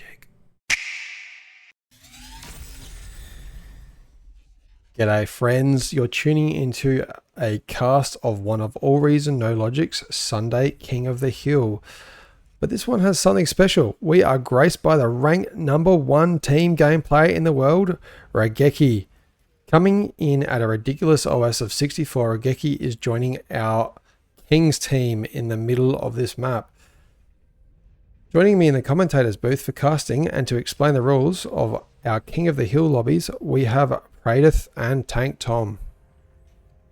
No.1. G'day friends, you're tuning into a cast of one of AllReasonNoLogic's Sunday King of the Hill. But this one has something special. We are graced by the ranked #1 team gameplay in the world, Raigeki. Coming in at a ridiculous OS of 64, Raigeki is joining our Kings team in the middle of this map. Joining me in the commentators booth for casting and to explain the rules of our King of the Hill lobbies, we have Pradith and Tank Tom.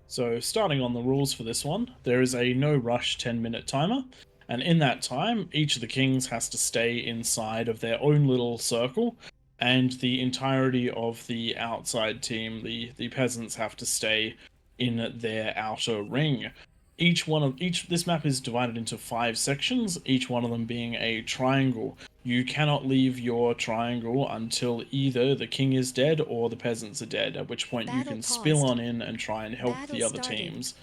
So starting on the rules for this one, there is a no rush 10-minute timer, and in that time, each of the kings has to stay inside of their own little circle, and the entirety of the outside team, the peasants, have to stay in their outer ring. This map is divided into 5 sections, each one of them being a triangle. You cannot leave your triangle until either the king is dead or the peasants are dead, at which point you can spill on in and try and help the other teams.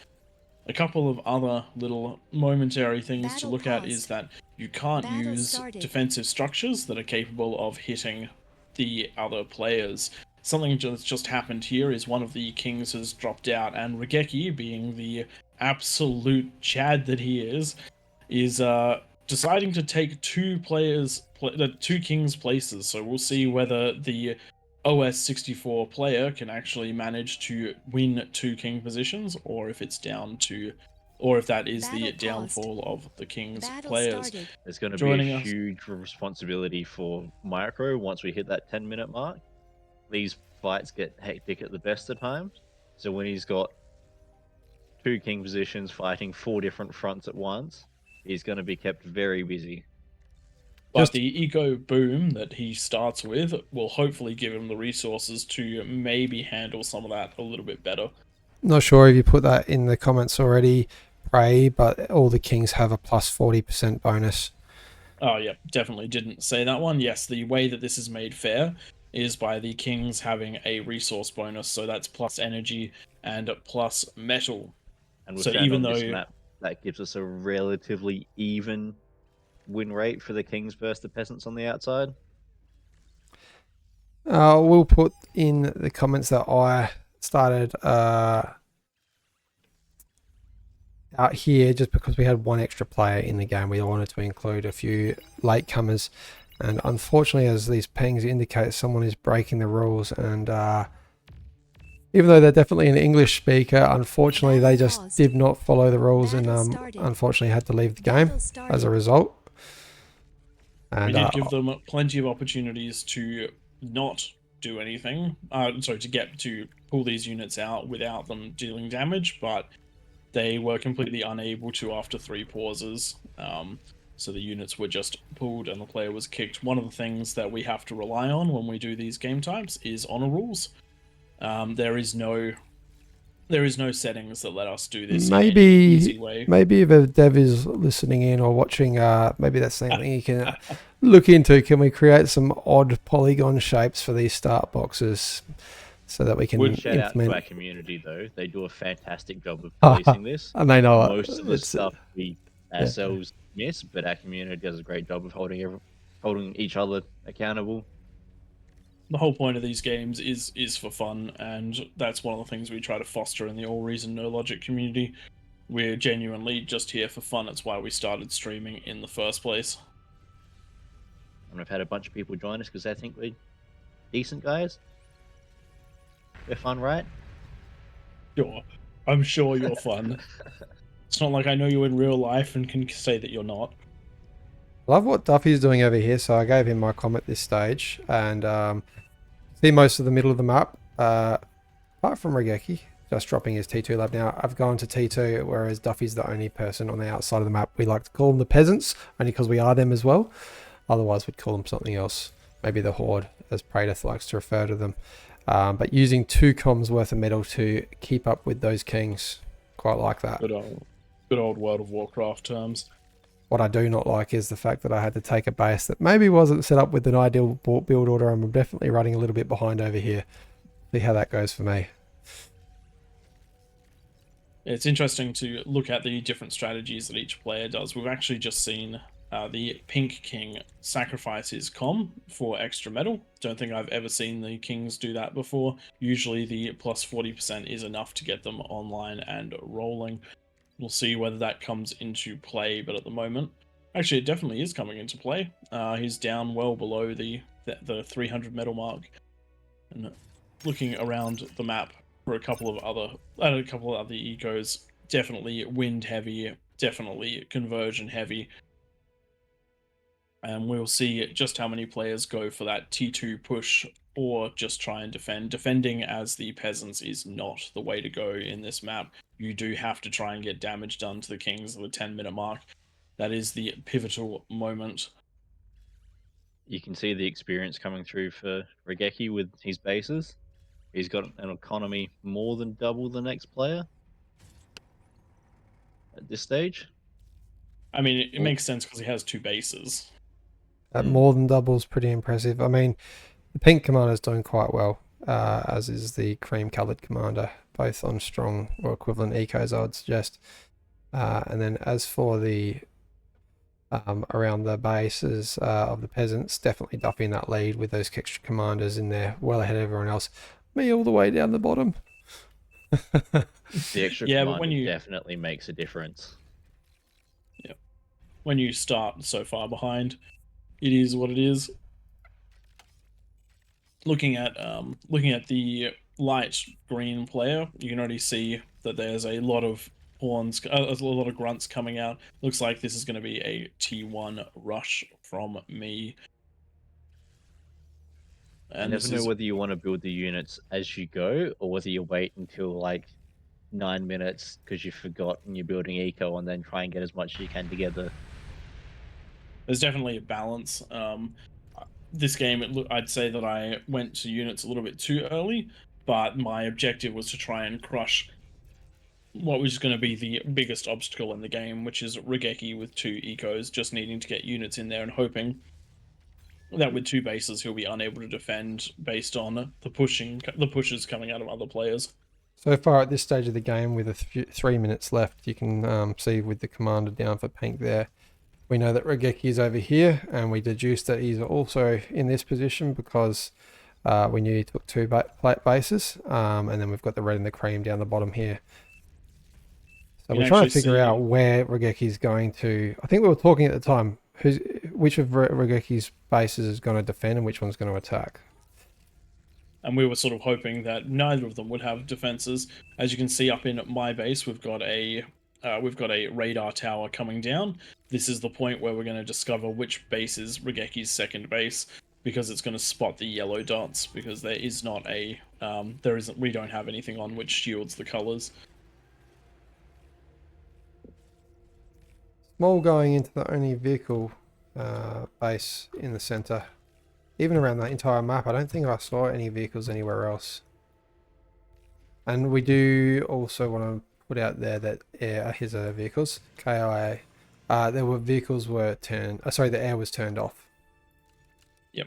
A couple of other little momentary things to look at is that you can't use defensive structures that are capable of hitting the other players. Something that's just happened here is one of the kings has dropped out, and Raigeki, being the absolute Chad that he is deciding to take two kings' places. So we'll see whether the OS 64 player can actually manage to win 2 king positions, or if that is the downfall of the king's players. There's going to be a huge responsibility for Micro once we hit that 10-minute mark. These fights get hectic at the best of times. So when he's got 2 king positions fighting 4 different fronts at once, he's going to be kept very busy. But the eco boom that he starts with will hopefully give him the resources to maybe handle some of that a little bit better. Not sure if you put that in the comments already, Prey, but all the kings have a plus 40% bonus. Oh yeah, definitely didn't say that one. Yes, the way that this is made fair is by the kings having a resource bonus, so that's plus energy and plus metal. And so even though this map, that gives us a relatively even win rate for the kings versus the peasants on the outside. We'll put in the comments that I started out here just because we had one extra player in the game. We wanted to include a few latecomers, and unfortunately, as these pings indicate, someone is breaking the rules, and even though they're definitely an English speaker, unfortunately they just did not follow the rules and unfortunately had to leave the game as a result. And we did give them plenty of opportunities to not do anything, to pull these units out without them dealing damage, but they were completely unable to after 3 pauses. So the units were just pulled and the player was kicked. One of the things that we have to rely on when we do these game types is honor rules. There is no settings that let us do this in any easy way. Maybe if a dev is listening in or watching, maybe that's something you can look into. Can we create some odd polygon shapes for these start boxes so that we can shout out to our community though. They do a fantastic job of policing this. And they know most of the stuff we ourselves miss, but our community does a great job of holding each other accountable. The whole point of these games is for fun, and that's one of the things we try to foster in the AllReasonNoLogic community. We're genuinely just here for fun. It's why we started streaming in the first place. And I've had a bunch of people join us because they think we're decent guys. We're fun, right? Sure. I'm sure you're fun. It's not like I know you in real life and can say that you're not. Love what Duffy's doing over here, so I gave him my comment this stage, and see most of the middle of the map, apart from Raigeki, just dropping his T2 lab now. I've gone to T2, whereas Duffy's the only person on the outside of the map. We like to call them the peasants, only because we are them as well. Otherwise, we'd call them something else, maybe the Horde, as Pradith likes to refer to them. But using 2 comms worth of metal to keep up with those kings, quite like that. Good old World of Warcraft terms. What I do not like is the fact that I had to take a base that maybe wasn't set up with an ideal build order. I'm definitely running a little bit behind over here. See how that goes for me. It's interesting to look at the different strategies that each player does. We've actually just seen the Pink King sacrifice his com for extra metal. Don't think I've ever seen the Kings do that before. Usually the plus 40% is enough to get them online and rolling. We'll see whether that comes into play, but at the moment, actually, it definitely is coming into play. He's down well below the 300 metal mark, and looking around the map for a couple of other ecos, definitely wind heavy, definitely conversion heavy, and we'll see just how many players go for that T2 push or just try and defend. Defending as the peasants is not the way to go in this map. You do have to try and get damage done to the kings at the 10-minute mark. That is the pivotal moment. You can see the experience coming through for Raigeki with his bases. He's got an economy more than double the next player at this stage. I mean, it makes sense because he has 2 bases. At more than double is pretty impressive. I mean, the pink commander's doing quite well, as is the cream-coloured commander, both on strong or equivalent ecos, I would suggest. And then as for the around the bases of the peasants, definitely Duffy in that lead with those extra commanders in there, well ahead of everyone else. Me all the way down the bottom. The extra commander definitely makes a difference. Yeah, when you start so far behind, it is what it is. Looking at the light green player, you can already see that there's a lot of pawns, a lot of grunts coming out. Looks like this is going to be a T1 rush from me. And you never know whether you want to build the units as you go or whether you wait until like 9 minutes because you forgot and you're building eco and then try and get as much as you can together. There's definitely a balance. This game, I'd say that I went to units a little bit too early, but my objective was to try and crush what was going to be the biggest obstacle in the game, which is Raigeki with 2 ecos, just needing to get units in there and hoping that with 2 bases he'll be unable to defend based on the pushes coming out of other players. So far at this stage of the game, with 3 minutes left, you can see with the commander down for pink there, we know that Raigeki is over here, and we deduce that he's also in this position because we knew he took 2 bases, and then we've got the red and the cream down the bottom here. So we're trying to figure out where Raigeki's going to. I think we were talking at the time, which of Raigeki's bases is going to defend and which one's going to attack. And we were sort of hoping that neither of them would have defenses. As you can see up in my base, we've got a radar tower coming down. This is the point where we're going to discover which base is Raigeki's second base, because it's going to spot the yellow dots, because there is not a we don't have anything on which shields the colors. Small going into the only vehicle base in the center. Even around that entire map, I don't think I saw any vehicles anywhere else. And we do also want to put out there that here's our vehicles, KIA. There were vehicles were turned. The air was turned off. Yep,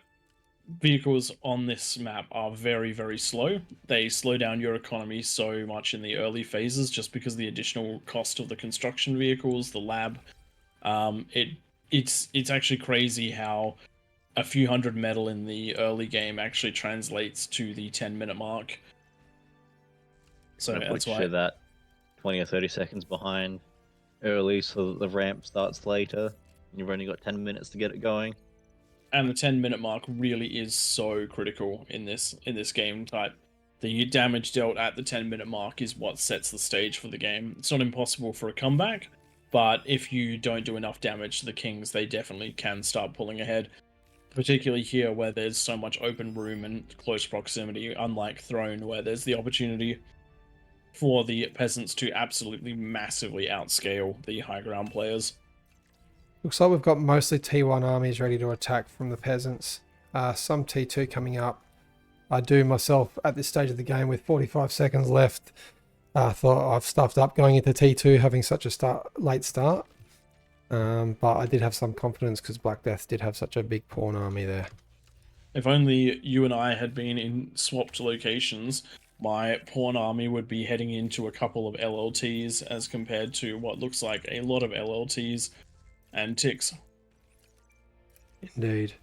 vehicles on this map are very, very slow. They slow down your economy so much in the early phases, just because of the additional cost of the construction vehicles, the lab. It's actually crazy how a few hundred metal in the early game actually translates to the 10-minute mark. So that's why that 20 or 30 seconds behind early, so that the ramp starts later. And you've only got 10 minutes to get it going. And the 10-minute mark really is so critical in this game type. The damage dealt at the 10-minute mark is what sets the stage for the game. It's not impossible for a comeback, but if you don't do enough damage to the kings, they definitely can start pulling ahead. Particularly here, where there's so much open room and close proximity, unlike Throne, where there's the opportunity for the peasants to absolutely massively outscale the high ground players. Looks like we've got mostly T1 armies ready to attack from the peasants. Some T2 coming up. I do myself at this stage of the game with 45 seconds left. Thought I've stuffed up going into T2 having such a late start. But I did have some confidence because Black Death did have such a big pawn army there. If only you and I had been in swapped locations, my pawn army would be heading into a couple of LLTs as compared to what looks like a lot of LLTs and ticks. Indeed.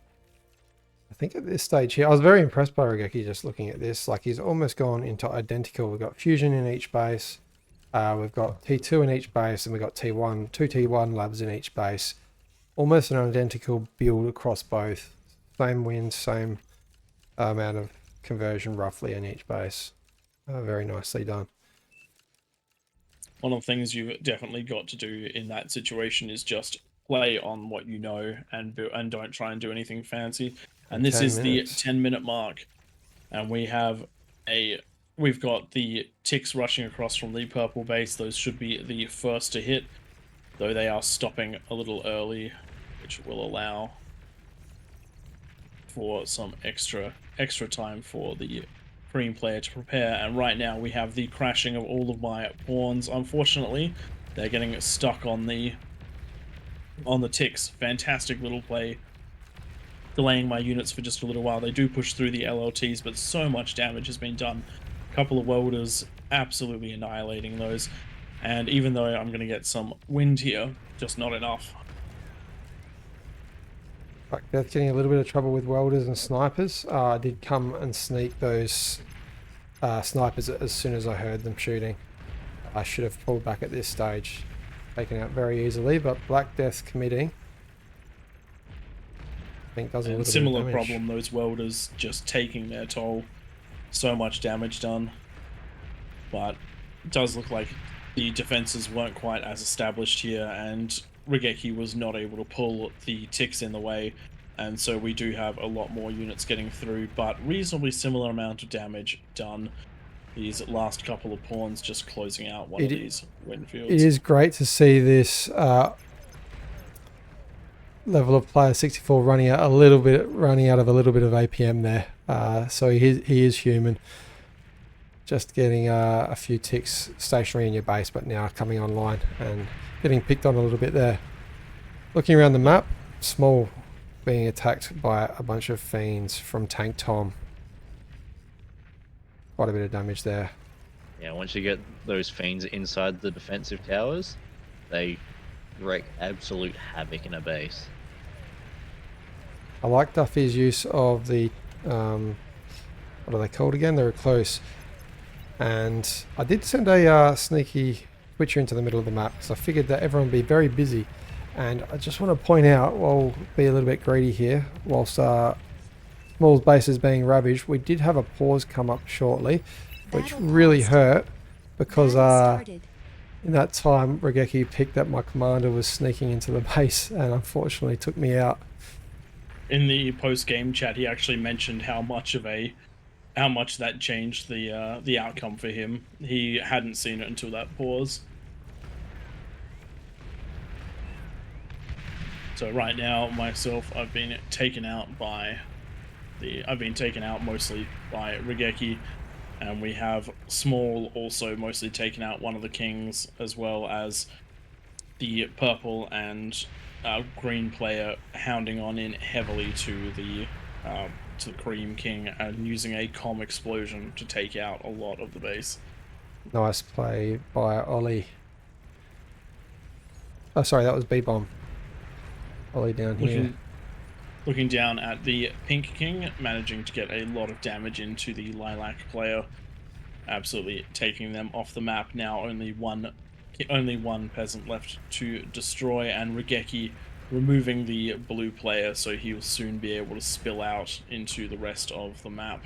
I think at this stage here, I was very impressed by Raigeki just looking at this. Like, he's almost gone into identical. We've got fusion in each base. We've got T2 in each base, and we've got T1, two T1 labs in each base. Almost an identical build across both. Same win, same amount of conversion roughly in each base. Very nicely done. One of the things you've definitely got to do in that situation is just play on what you know and don't try and do anything fancy. And this 10 is minutes. the 10-minute mark, and we've got the ticks rushing across from the purple base. Those should be the first to hit, though they are stopping a little early, which will allow for some extra time for the cream player to prepare. And right now we have the crashing of all of my pawns. Unfortunately, they're getting stuck on the ticks. Fantastic little play, delaying my units for just a little while. They do push through the LLTs, but so much damage has been done. A couple of welders absolutely annihilating those. And even though I'm going to get some wind here, just not enough. Black Death getting a little bit of trouble with welders and snipers. I did come and sneak those snipers as soon as I heard them shooting. I should have pulled back at this stage. Taken out very easily, but Black Death committing. I think does a little Similar bit of damage. problem, those welders just taking their toll. So much damage done. But it does look like the defenses weren't quite as established here, and Raigeki was not able to pull the ticks in the way, and so we do have a lot more units getting through, but reasonably similar amount of damage done. These last couple of pawns just closing out one of these wind fields. It is great to see this level of player 64 running out of a little bit of APM there. So he is human. Just getting a few ticks stationary in your base, but now coming online and getting picked on a little bit there. Looking around the map, Small being attacked by a bunch of fiends from Tank Tom. Quite a bit of damage there. Yeah, once you get those fiends inside the defensive towers, they wreak absolute havoc in a base. I like Duffy's use of the, what are they called again? They were close. And I did send a sneaky switcher into the middle of the map because I figured that everyone would be very busy. And I just want to point out, we'll be a little bit greedy here, whilst Small's base is being ravaged, we did have a pause come up shortly, which really hurt because in that time Raigeki picked that my commander was sneaking into the base and unfortunately took me out. In the post-game chat, he actually mentioned how much that changed the outcome for him. He hadn't seen it until that pause. So right now, myself, I've been taken out mostly by Raigeki, and we have Small also mostly taken out one of the kings, as well as the purple and green player hounding on in heavily to the Cream King and using a comm explosion to take out a lot of the base. Nice play by Ollie. Oh, sorry, that was B-bomb. Ollie down here. Looking down at the Pink King, managing to get a lot of damage into the Lilac player, absolutely taking them off the map. Now only one peasant left to destroy, and Raigeki removing the blue player, so he will soon be able to spill out into the rest of the map.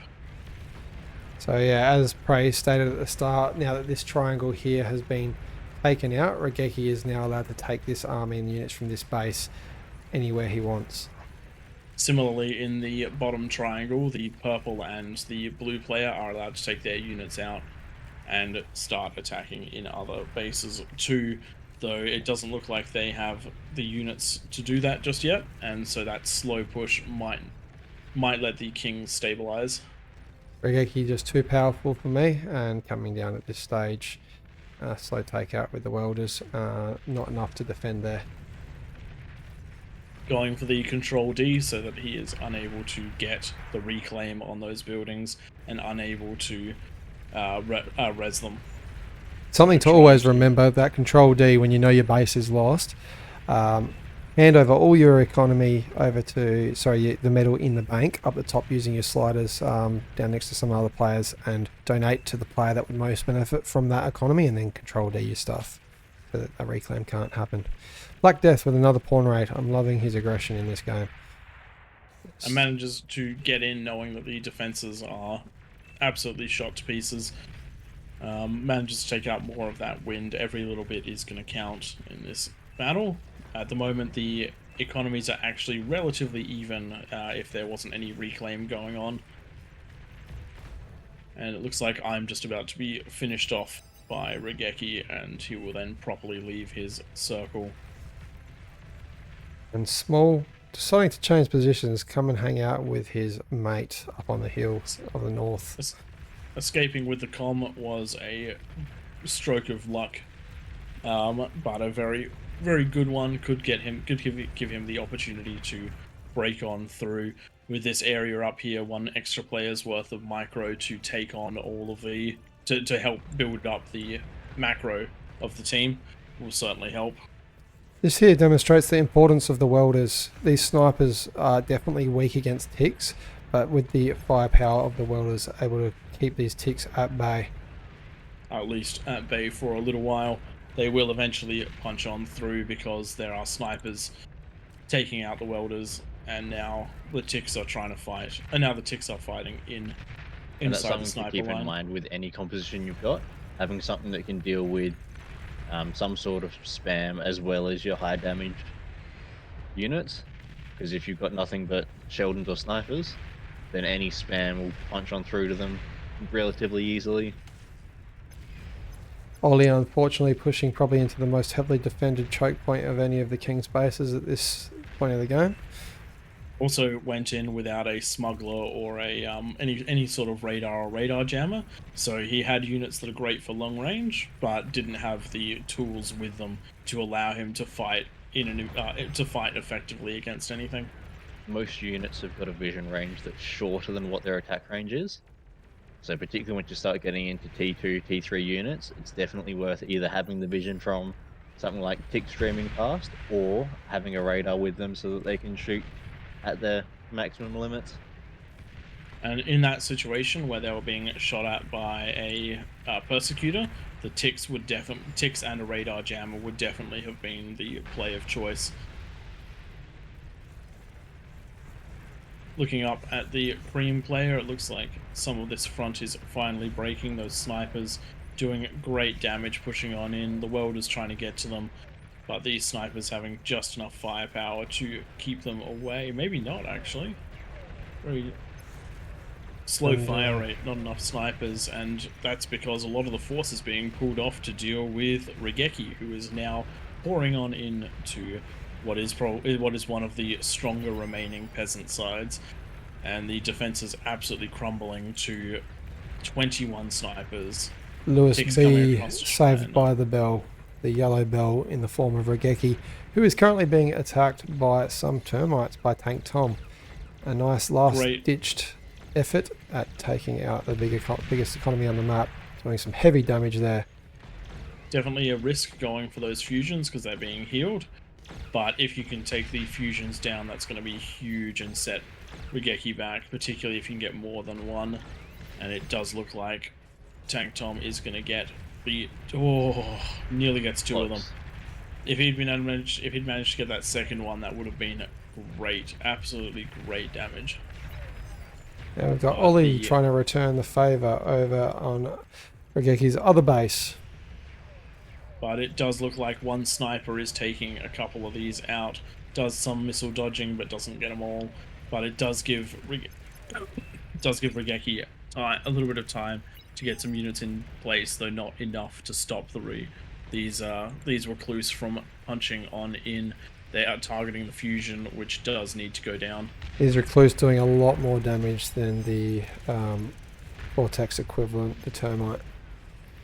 So yeah, as Prey stated at the start, now that this triangle here has been taken out, Raigeki is now allowed to take this army and units from this base anywhere he wants. Similarly, in the bottom triangle, the purple and the blue player are allowed to take their units out and start attacking in other bases too, though it doesn't look like they have the units to do that just yet, and so that slow push might let the kings stabilize. Raigeki just too powerful for me, and coming down at this stage. Slow takeout with the welders, not enough to defend there. Going for the Control D so that he is unable to get the reclaim on those buildings and unable to res them. Something to always remember, that Control D when you know your base is lost. hand over all your economy over to, the metal in the bank up the top using your sliders down next to some other players, and donate to the player that would most benefit from that economy, and then control D your stuff so that a reclaim can't happen. Black Death with another pawn raid. I'm loving his aggression in this game. And manages to get in knowing that the defenses are absolutely shot to pieces. Manages to take out more of that wind. Every little bit is going to count in this battle. At the moment, the economies are actually relatively even if there wasn't any reclaim going on. And it looks like I'm just about to be finished off by Raigeki, and he will then properly leave his circle. And Small, deciding to change positions, come and hang out with his mate up on the hills of the north. Escaping with the comm was a stroke of luck, but a very, very good one. Could give him the opportunity to break on through. With this area up here, 1 extra player's worth of micro to take on all of the to help build up the macro of the team will certainly help. This here demonstrates the importance of the welders. These snipers are definitely weak against ticks, but with the firepower of the welders, able to keep these ticks at bay. At least at bay for a little while. They will eventually punch on through because there are snipers taking out the welders, and now the ticks are trying to fight. And now the ticks are fighting inside and that's the something sniper to keep line. in mind with any composition you've got. Having something that can deal with some sort of spam as well as your high damage units. Because if you've got nothing but Sheldons or snipers, then any spam will punch on through to them relatively easily. Ollie unfortunately pushing probably into the most heavily defended choke point of any of the King's bases at this point of the game. Also went in without a smuggler or a any sort of radar or radar jammer, so he had units that are great for long range, but didn't have the tools with them to allow him to fight effectively against anything. Most units have got a vision range that's shorter than what their attack range is. So particularly once you start getting into T2, T3 units, it's definitely worth either having the vision from something like tick streaming past, or having a radar with them so that they can shoot at their maximum limits. And in that situation where they were being shot at by a persecutor, the ticks and a radar jammer would definitely have been the play of choice. Looking up at the cream player, it looks like some of this front is finally breaking. Those snipers doing great damage, pushing on in. The welders trying to get to them, but these snipers having just enough firepower to keep them away. Maybe not, actually. Very slow fire rate, not enough snipers, and that's because a lot of the force is being pulled off to deal with Raigeki, who is now pouring on into what is one of the stronger remaining peasant sides, and the defense is absolutely crumbling to 21 snipers. Lewis B saved by the bell, the yellow bell in the form of Raigeki, who is currently being attacked by some termites by Tank Tom. A nice last-ditched effort at taking out the biggest economy on the map, doing some heavy damage there. Definitely a risk going for those fusions because they're being healed. But if you can take the fusions down, that's going to be huge and set Raigeki back, particularly if you can get more than one. And it does look like Tank Tom is going to get nearly gets 2 of them. If he'd managed to get that second one, that would have been great, absolutely great damage. Now we've got Ollie trying to return the favour over on Raigeki's other base. But it does look like one sniper is taking a couple of these out. Does some missile dodging, but doesn't get them all. But it does give Raigeki a little bit of time to get some units in place, though not enough to stop these recluse from punching on in. They are targeting the fusion, which does need to go down. These recluse doing a lot more damage than the vortex equivalent, the termite.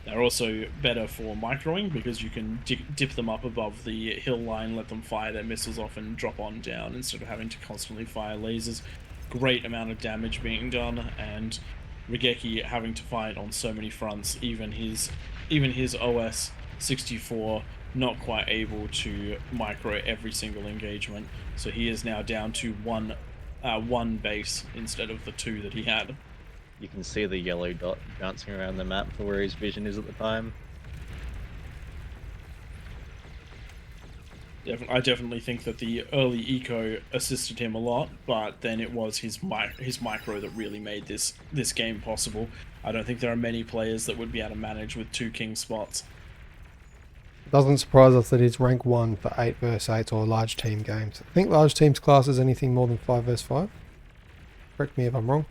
They're also better for microing because you can dip them up above the hill line, let them fire their missiles off and drop on down instead of having to constantly fire lasers. Great amount of damage being done, and Raigeki having to fight on so many fronts. Even his OS 64 not quite able to micro every single engagement. So he is now down to one base instead of the 2 that he had. You can see the yellow dot bouncing around the map for where his vision is at the time. I definitely think that the early eco assisted him a lot, but then it was his micro that really made this game possible. I don't think there are many players that would be able to manage with 2 king spots. It doesn't surprise us that he's rank 1 for 8 vs 8 or large team games. I think large teams class is anything more than 5 vs 5. Correct me if I'm wrong.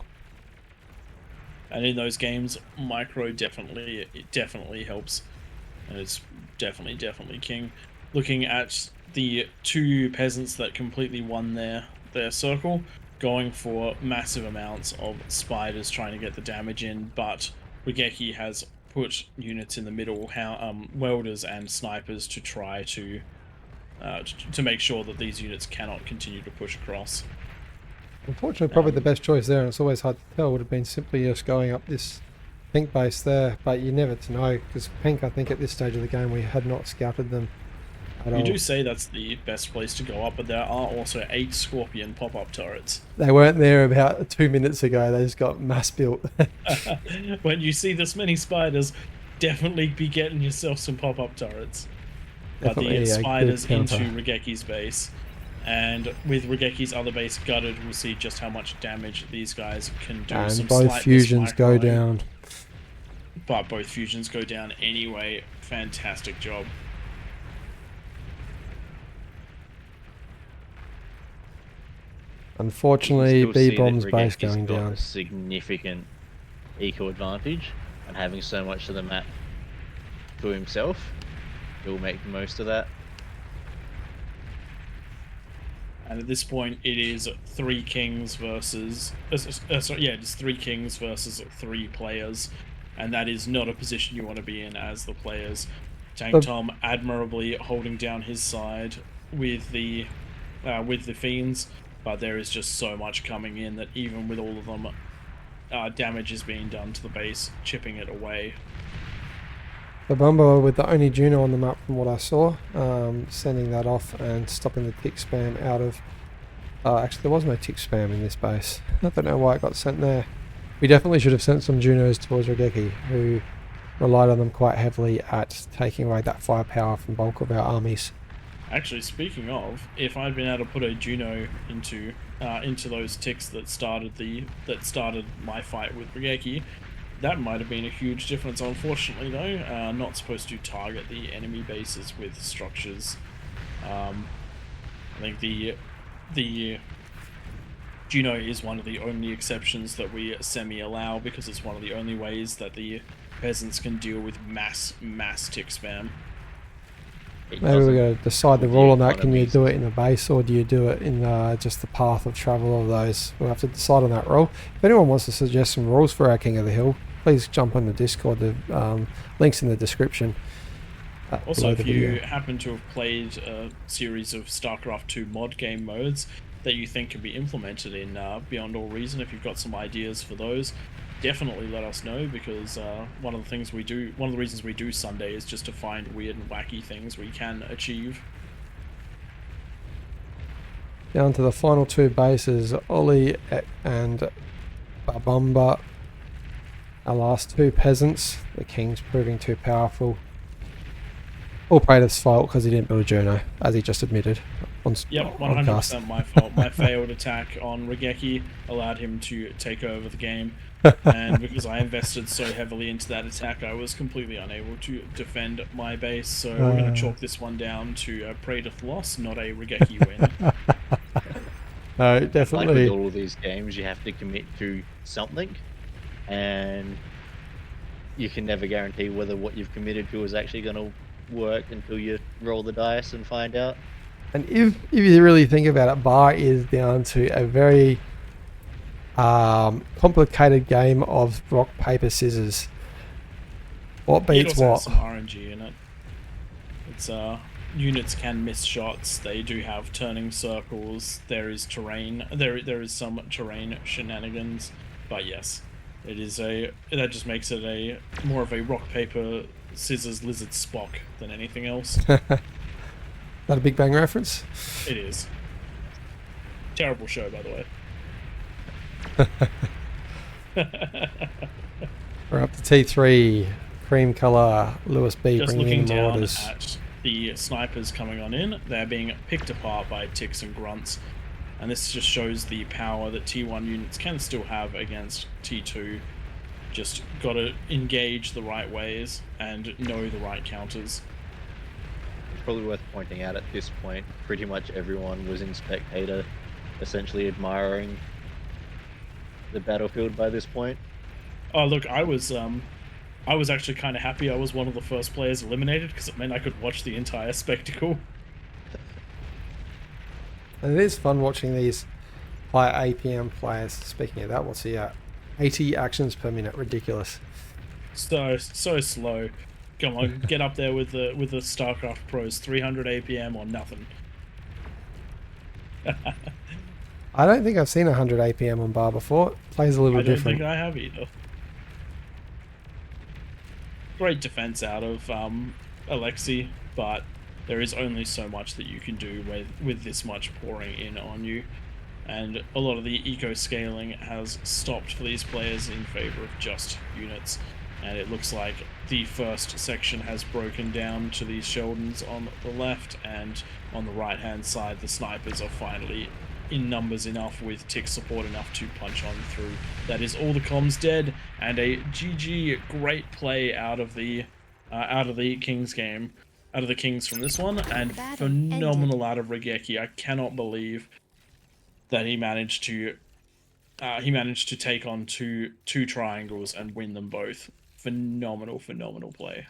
And in those games, micro definitely helps, and it's definitely king. Looking at the 2 peasants that completely won their circle, going for massive amounts of spiders trying to get the damage in, but Raigeki has put units in the middle, welders and snipers, to try to make sure that these units cannot continue to push across. Unfortunately, probably the best choice there, and it's always hard to tell, would have been simply just going up this pink base there, but you never to know, because pink, I think at this stage of the game, we had not scouted them at all. You do say that's the best place to go up, but there are also 8 Scorpion pop-up turrets. They weren't there about 2 minutes ago, they just got mass built. When you see this many spiders, definitely be getting yourself some pop-up turrets. But the spiders into Raigeki's base, and with Raigeki's other base gutted, we'll see just how much damage these guys can do. And both fusions go down. But both fusions go down anyway. Fantastic job. Unfortunately, B-Bomb's base going down. A significant eco advantage, and having so much of the map to himself, he'll make the most of that. And at this point, it is 3 kings versus... it's 3 kings versus 3 players. And that is not a position you want to be in as the players. Tank Tom admirably holding down his side with the fiends. But there is just so much coming in that even with all of them, damage is being done to the base, chipping it away. The Bumba with the only Juno on the map from what I saw, sending that off and stopping the tick spam out of... actually, there was no tick spam in this base. I don't know why it got sent there. We definitely should have sent some Junos towards Raigeki, who relied on them quite heavily at taking away that firepower from bulk of our armies. Actually, speaking of, if I'd been able to put a Juno into those ticks that started my fight with Raigeki, that might have been a huge difference. Unfortunately, though, not supposed to target the enemy bases with structures. I think the Juno is one of the only exceptions that we semi-allow, because it's one of the only ways that the peasants can deal with mass tick spam. Maybe we're going to decide the rule on that. Can you do it in the base, or do you do it in just the path of travel of those? We'll have to decide on that rule. If anyone wants to suggest some rules for our King of the Hill, please jump on the Discord. The link's in the description. Also, if you happen to have played a series of StarCraft 2 mod game modes that you think can be implemented in Beyond All Reason, if you've got some ideas for those, definitely let us know, because one of the reasons we do Sunday is just to find weird and wacky things we can achieve. Down to the final 2 bases, Ollie and Babumba. Our last 2 peasants. The king's proving too powerful. All Praetor's fault, because he didn't build a Juno, as he just admitted. Yep, 100% my fault. My failed attack on Raigeki allowed him to take over the game, and because I invested so heavily into that attack, I was completely unable to defend my base, so we're going to chalk this one down to a Praetor loss, not a Raigeki win. No, definitely. Like with all of these games, you have to commit to something, and you can never guarantee whether what you've committed to is actually going to work until you roll the dice and find out. And if you really think about it, Bar is down to a very complicated game of rock, paper, scissors. What beats it also what? has some RNG in it. It's units can miss shots. They do have turning circles. There is terrain. There is some terrain shenanigans. But yes, it is that just makes it more of a rock, paper, Scissors Lizard Spock than anything else. That a Big Bang reference? It is. Terrible show, by the way. We're up to T3, cream color, Lewis B Just bringing looking in the down orders. at the snipers coming on in, they're being picked apart by ticks and grunts, and this just shows the power that T1 units can still have against T2. Just gotta engage the right ways and know the right counters. It's probably worth pointing out at this point, pretty much everyone was in spectator, essentially admiring the battlefield by this point. Oh look, I was actually kind of happy I was one of the first players eliminated, because it meant I could watch the entire spectacle. And it is fun watching these high APM players. Speaking of that, what's he at? 80 actions per minute, ridiculous. So slow. Come on, get up there with the StarCraft pros. 300 APM or nothing. I don't think I've seen 100 APM on bar before. It plays a little I don't different. think I have either. Great defense out of Alexei, but there is only so much that you can do with this much pouring in on you, and a lot of the eco scaling has stopped for these players in favor of just units, and it looks like the first section has broken down to these Sheldons on the left, and on the right hand side the snipers are finally in numbers enough with tick support enough to punch on through. That is all the comms dead, and a GG. Great play out of the Kings game, out of the Kings from this one, and phenomenal out of Raigeki. I cannot believe that he managed to take on two triangles and win them both. Phenomenal play.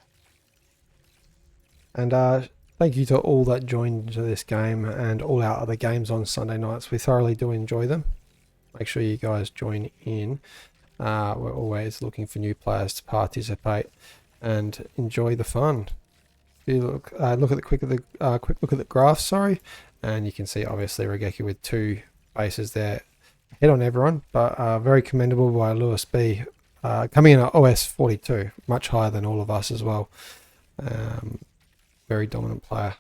And thank you to all that joined into this game and all our other games on Sunday nights. We thoroughly do enjoy them. Make sure you guys join in. We're always looking for new players to participate and enjoy the fun. If you look at the quick look at the graph, sorry, and you can see obviously Raigeki with 2 bases there, hit on everyone, but very commendable by Lewis B, coming in at OS 42, much higher than all of us as well. Very dominant player.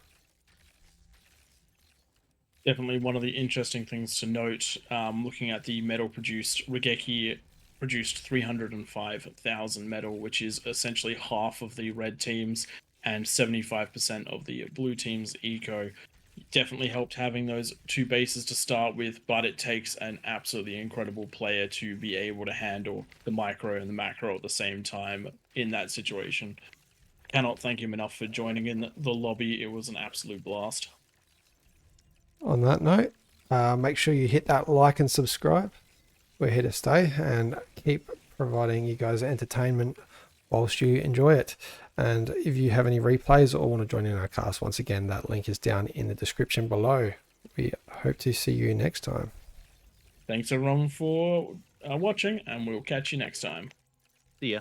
Definitely one of the interesting things to note, looking at the metal produced, Raigeki produced 305,000 metal, which is essentially half of the red teams and 75% of the blue team's eco. Definitely helped having those 2 bases to start with, but it takes an absolutely incredible player to be able to handle the micro and the macro at the same time in that situation. Cannot thank him enough for joining in the lobby. It was an absolute blast. On that note, make sure you hit that like and subscribe. We're here to stay and keep providing you guys entertainment whilst you enjoy it. And if you have any replays or want to join in our cast, once again, that link is down in the description below. We hope to see you next time. Thanks everyone for watching, and we'll catch you next time. See ya.